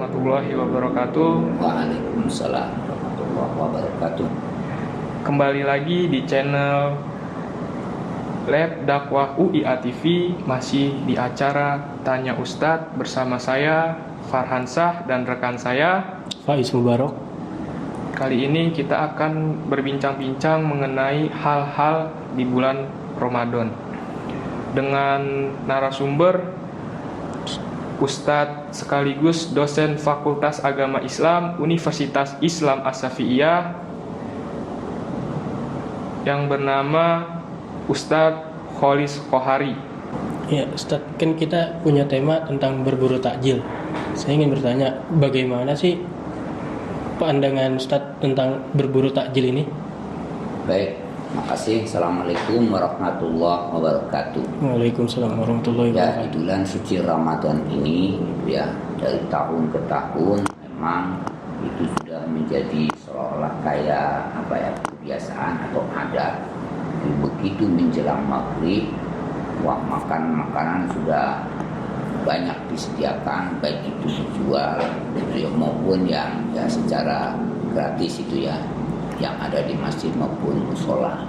warahmatullahi wabarakatuh. Waalaikumsalam warahmatullahi wabarakatuh. Kembali lagi di channel Lab Dakwah UIA TV, masih di acara Tanya Ustadz bersama saya Farhan Shah dan rekan saya Faiz Mubarak. Kali ini kita akan berbincang-bincang mengenai hal-hal di bulan Ramadan dengan narasumber Ustadz sekaligus dosen Fakultas Agama Islam Universitas Islam As-Syafi'iyah yang bernama Ustadz Kholis Khohari. Ya, Ustadz, kan kita punya tema tentang berburu takjil. Saya ingin bertanya, bagaimana sih pandangan Ustadz tentang berburu takjil ini? Baik, makasih. Assalamualaikum warahmatullahi wabarakatuh. Waalaikumsalam warahmatullahi Ya, wabarakatuh. di bulan suci Ramadan ini ya, dari tahun ke tahun memang itu sudah menjadi seolah-olah kayak kebiasaan atau adat. Begitu menjelang maghrib, makanan sudah banyak disediakan, baik itu dijual gitu ya, maupun yang ya secara gratis itu ya, yang ada di masjid maupun musola.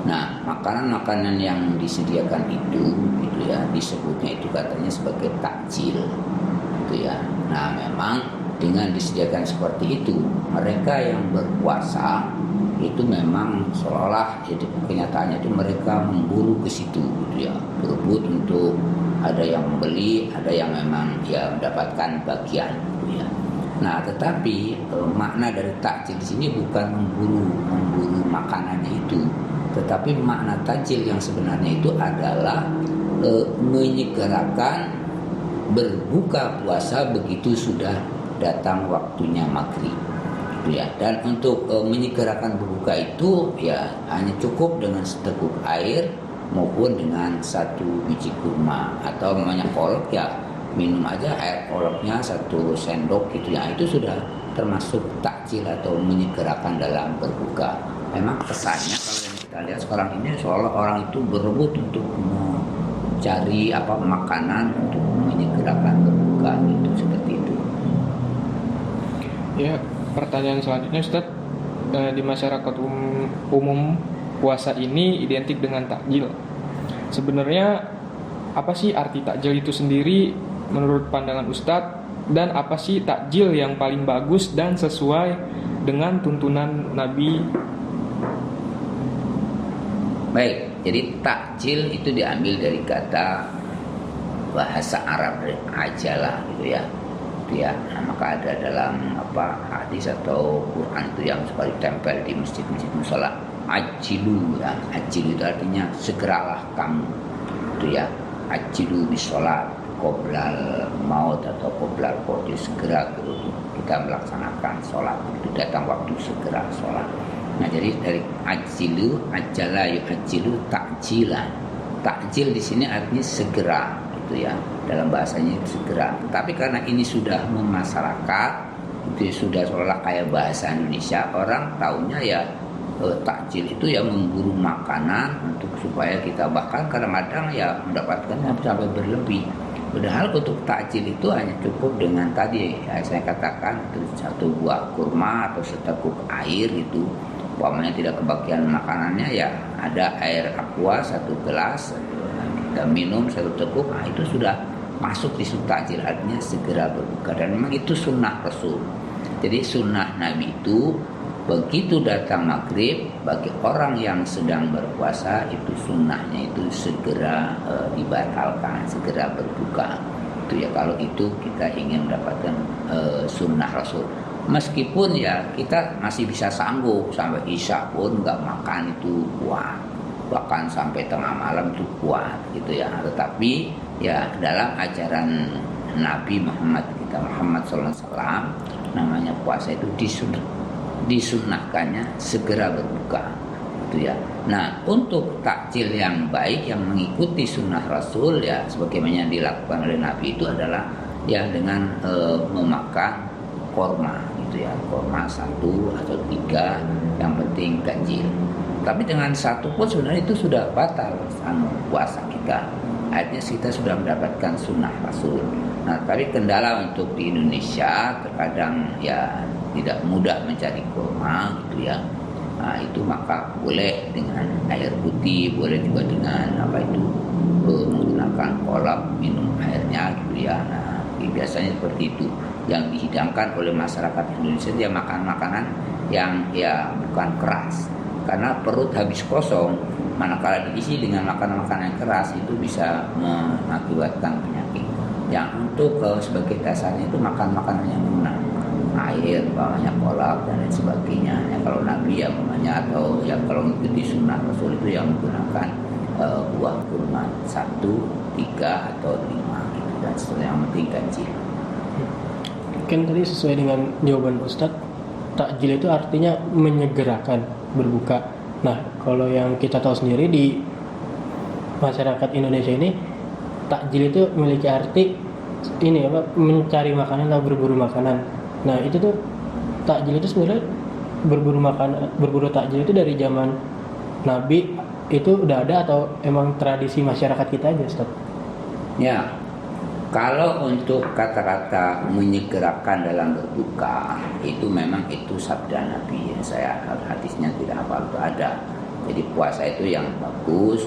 Nah, makanan-makanan yang disediakan itu gitu ya, disebutnya itu katanya sebagai takjil gitu ya. Nah, memang dengan disediakan seperti itu, mereka yang berpuasa itu memang seolah jadi kenyataannya itu mereka memburu ke situ gitu ya, berebut untuk ada yang membeli, ada yang memang ya mendapatkan bagian gitu ya. Nah, tetapi makna dari takjil di sini bukan memburu makanannya itu, tetapi makna takjil yang sebenarnya itu adalah menyegerakan berbuka puasa begitu sudah datang waktunya maghrib. Ya, dan untuk menyegerakan berbuka itu ya hanya cukup dengan seteguk air maupun dengan satu biji kurma atau namanya kolak ya, minum aja air kolaknya 1 sendok gitu ya, itu sudah termasuk takjil atau menyegerakan dalam berbuka. Memang kesannya kalau yang kita lihat sekarang ini seolah orang itu berebut untuk mencari makanan untuk menyegerakan berbuka itu, seperti itu. Ya, pertanyaan selanjutnya Ustadz, di masyarakat umum puasa ini identik dengan takjil. Sebenarnya apa sih arti takjil itu sendiri menurut pandangan Ustadz, dan apa sih takjil yang paling bagus dan sesuai dengan tuntunan Nabi? Baik, jadi takjil itu diambil dari kata bahasa Arab ajalah gitu ya. Ya, maka ada dalam hadis atau Quran itu yang suka ditempel di masjid-masjid musola, ajilu ya, ajilu itu artinya segeralah kamu itu ya, ajilu bisolat qoblal maut atau qoblal qodi, segera gitu kita melaksanakan sholat, itu datang waktu segera sholat. Nah, jadi dari ajilu, ajala yu'ajilu takjilan, takjil di sini artinya segera gitu ya, dalam bahasanya itu segera. Tapi karena ini sudah memasyarakat, itu sudah seolah kayak bahasa Indonesia, orang taunya ya takjil itu ya memburu makanan untuk supaya kita bahkan kadang-kadang ya mendapatkannya sampai berlebih. Padahal untuk takjil itu hanya cukup dengan tadi ya, saya katakan itu 1 buah kurma atau seteguk air itu. Umpamanya tidak kebagian makanannya ya ada air aqua 1 gelas, kita minum 1 teguk, nah itu sudah masuk di takjil, artinya segera berbuka. Dan memang itu sunnah Rasul. Jadi sunnah Nabi itu begitu datang maghrib, bagi orang yang sedang berpuasa itu sunnahnya itu segera dibatalkan, segera berbuka. Itu ya, kalau itu kita ingin mendapatkan sunnah Rasul. Meskipun ya kita masih bisa sanggup sampai isya pun nggak makan itu kuat, bahkan sampai tengah malam itu kuat gitu ya. Tetapi ya dalam ajaran Nabi Muhammad SAW, namanya puasa itu disunnahkannya segera berbuka gitu ya. Nah, untuk takjil yang baik yang mengikuti sunnah Rasul ya sebagaimana yang dilakukan oleh Nabi itu adalah ya dengan memakan korma gitu ya, korma 1 atau 3, yang penting ganjil. Tapi dengan 1 pun sebenarnya itu sudah batal puasa kita. Artinya kita sudah mendapatkan sunnah Rasul. Nah, tapi kendala untuk di Indonesia terkadang ya tidak mudah mencari kurma gitu ya. Nah, itu maka boleh dengan air putih, boleh juga dengan apa itu menggunakan kolak minum airnya gitu ya. Nah, biasanya seperti itu yang dihidangkan oleh masyarakat Indonesia, dia makan makanan yang ya bukan keras, karena perut habis kosong manakala diisi dengan makanan-makanan yang keras itu bisa mengakibatkan penyakit. Yang untuk sebagai dasarnya itu makan makanan yang lunak, air, banyak kolak dan lain sebagainya. Ya, kalau Nabi ya namanya, atau yang kalau mengikuti sunnah Rasul itu yang menggunakan buah kurma 1, 3 atau 5 gitu, dan seterusnya, yang penting ganjil. Kan tadi sesuai dengan jawaban Ustadz, takjil itu artinya menyegerakan berbuka. Nah, kalau yang kita tahu sendiri di masyarakat Indonesia ini, takjil itu memiliki arti ini apa, mencari makanan atau berburu makanan. Nah, itu tuh takjil itu sebenarnya berburu takjil itu dari zaman Nabi itu udah ada atau emang tradisi masyarakat kita aja, Ustaz? Ya, kalau untuk kata-kata menyegerakan dalam berbuka itu memang itu sabda Nabi. Saya hadisnya tidak hafal, itu ada. Jadi puasa itu yang bagus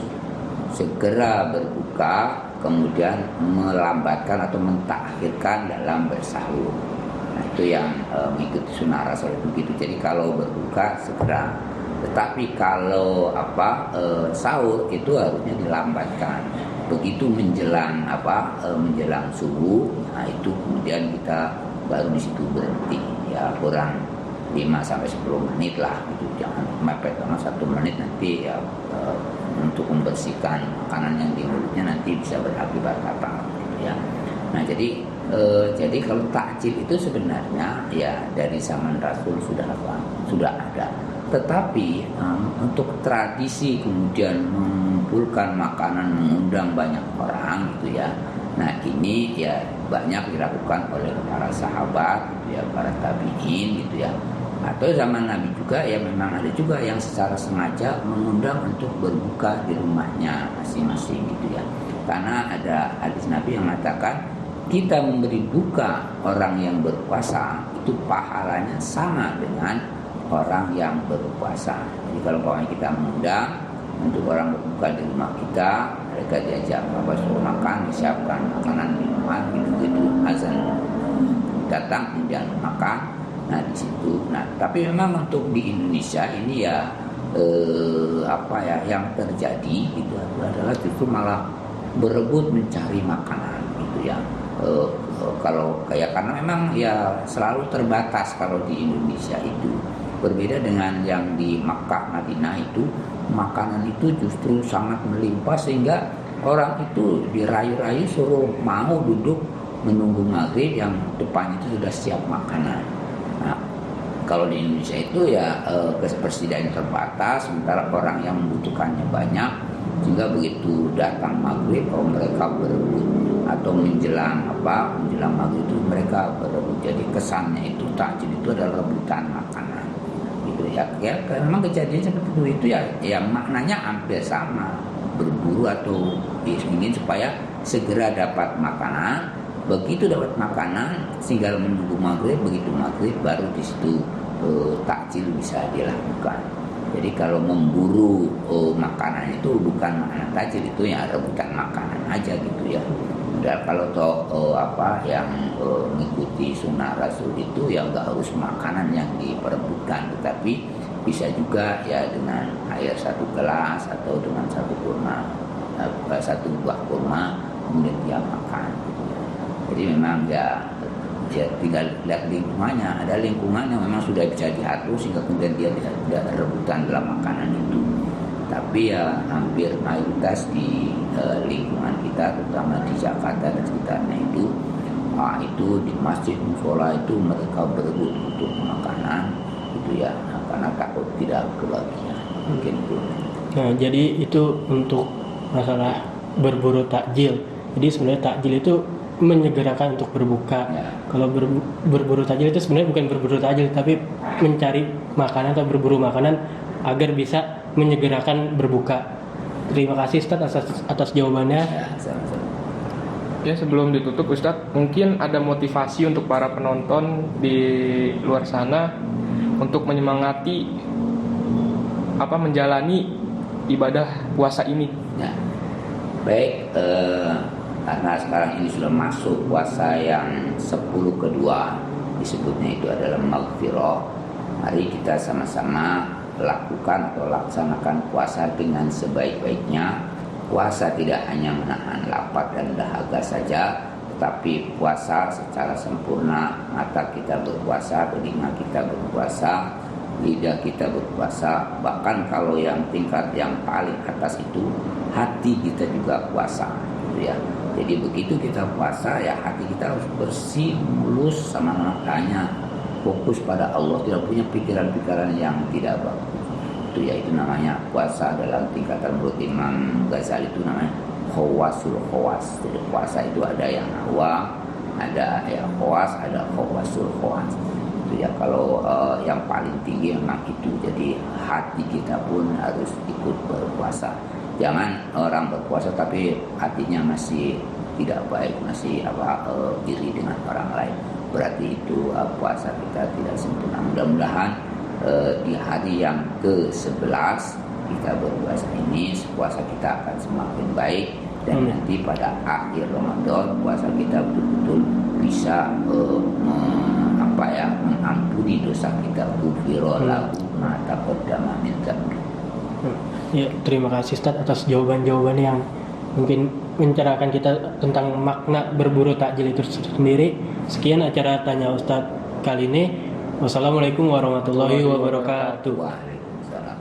segera berbuka, kemudian melambatkan atau mentakhirkan dalam bersahur. Nah, itu yang mengikuti sunnah Rasul itu begitu. Jadi kalau berbuka segera, tetapi kalau sahur itu harusnya dilambatkan. Begitu menjelang menjelang subuh, nah itu kemudian kita baru di situ berhenti, ya kurang 5-10 menit lah gitu. Jangan mepet karena 1 menit nanti ya untuk membersihkan makanan yang di mulutnya nanti bisa berakibat apa gitu ya. Nah, jadi kalau takjil itu sebenarnya ya dari zaman Rasul sudah ada. Tetapi untuk tradisi kemudian mengumpulkan makanan, mengundang banyak orang gitu ya. Nah, ini ya banyak dilakukan oleh para sahabat gitu ya, para tabi'in gitu ya. Atau zaman Nabi juga ya memang ada juga yang secara sengaja mengundang untuk berbuka di rumahnya masing-masing gitu ya. Karena ada hadis Nabi yang mengatakan kita memberi buka orang yang berpuasa itu pahalanya sama dengan orang yang berpuasa. Jadi kalau kita mengundang untuk orang berbuka di rumah kita, mereka diajak suruh makan, disiapkan makanan, minuman, gitu azan datang kemudian makan. Nah, di situ. Nah, tapi memang untuk di Indonesia ini ya yang terjadi itu adalah justru malah berebut mencari makanan gitu ya. Karena memang ya selalu terbatas kalau di Indonesia itu. Berbeda dengan yang di Makkah, Madinah itu makanan itu justru sangat melimpah sehingga orang itu dirayu-rayu suruh mau duduk menunggu maghrib yang depan itu sudah siap makanan. Nah, kalau di Indonesia itu ya ketersediaan terbatas, sementara orang yang membutuhkannya banyak, sehingga begitu datang maghrib mereka berebut, atau menjelang maghrib itu mereka berebut. Jadi kesannya itu takjil itu adalah rebutan makanan gitu ya. Memang kejadian seperti itu ya maknanya hampir sama, berburu atau ingin supaya segera dapat makanan. Begitu dapat makanan tinggal menunggu maghrib, begitu maghrib baru di situ takjil bisa dilakukan. Jadi kalau memburu makanan itu bukan makanan takjil, itu ya rebutan makanan aja gitu ya. Dan kalau yang mengikuti sunnah Rasul itu ya nggak harus makanan yang diperebutkan, tetapi bisa juga ya dengan air 1 gelas atau dengan 1 buah kurma kemudian dia makan. Jadi memang ya tinggal lihat lingkungannya. Ada lingkungan yang memang sudah bisa diatur sehingga kemudian dia tidak rebutan dalam makanan itu. Tapi ya hampir mayoritas di lingkungan kita, terutama di Jakarta dan sekitarnya itu di masjid musola itu mereka berebut untuk makanan gitu ya, karena takut tidak kebagian mungkin itu. Nah, jadi itu untuk masalah berburu takjil. Jadi sebenarnya takjil itu menyegerakan untuk berbuka. Ya. Kalau berburu takjil itu sebenarnya bukan berburu takjil, tapi mencari makanan atau berburu makanan agar bisa menyegerakan berbuka. Terima kasih Ustaz atas jawabannya. Ya, sama-sama. Ya, sebelum ditutup Ustadz, mungkin ada motivasi untuk para penonton di luar sana untuk menyemangati menjalani ibadah puasa ini. Ya. Baik, karena sekarang ini sudah masuk puasa yang 10 kedua, disebutnya itu adalah maghfirah. Mari kita sama-sama lakukan atau laksanakan puasa dengan sebaik-baiknya. Puasa tidak hanya menahan lapar dan dahaga saja, tetapi puasa secara sempurna. Mata kita berpuasa, telinga kita berpuasa, lidah kita berpuasa. Bahkan kalau yang tingkat yang paling atas itu, hati kita juga puasa, gitu ya. Jadi begitu kita puasa, ya hati kita harus bersih, mulus, sama makanya fokus pada Allah, tidak punya pikiran-pikiran yang tidak bagus. Itu ya, itu namanya puasa. Dalam tingkatan menurut Imam Ghazali itu namanya khawasul khawas. Jadi puasa itu ada yang hawa, ada yang khawas, ada khawasul khawas. Itu ya, kalau yang paling tinggi memang itu. Jadi hati kita pun harus ikut berpuasa. Jangan orang berpuasa tapi hatinya masih tidak baik, masih iri dengan orang lain. Berarti itu puasa kita tidak sempurna. Mudah-mudahan di hari yang ke-11 kita berpuasa ini, puasa kita akan semakin baik, dan nanti pada akhir Ramadan puasa kita betul-betul bisa mengampuni dosa kita. Ghufira lahu ma taqaddama min dzambi. Ya, terima kasih Ustadz atas jawaban-jawaban yang mungkin mencerahkan kita tentang makna berburu takjil itu sendiri. Sekian acara Tanya Ustadz kali ini. Wassalamualaikum warahmatullahi wabarakatuh. Waalaikumsalam.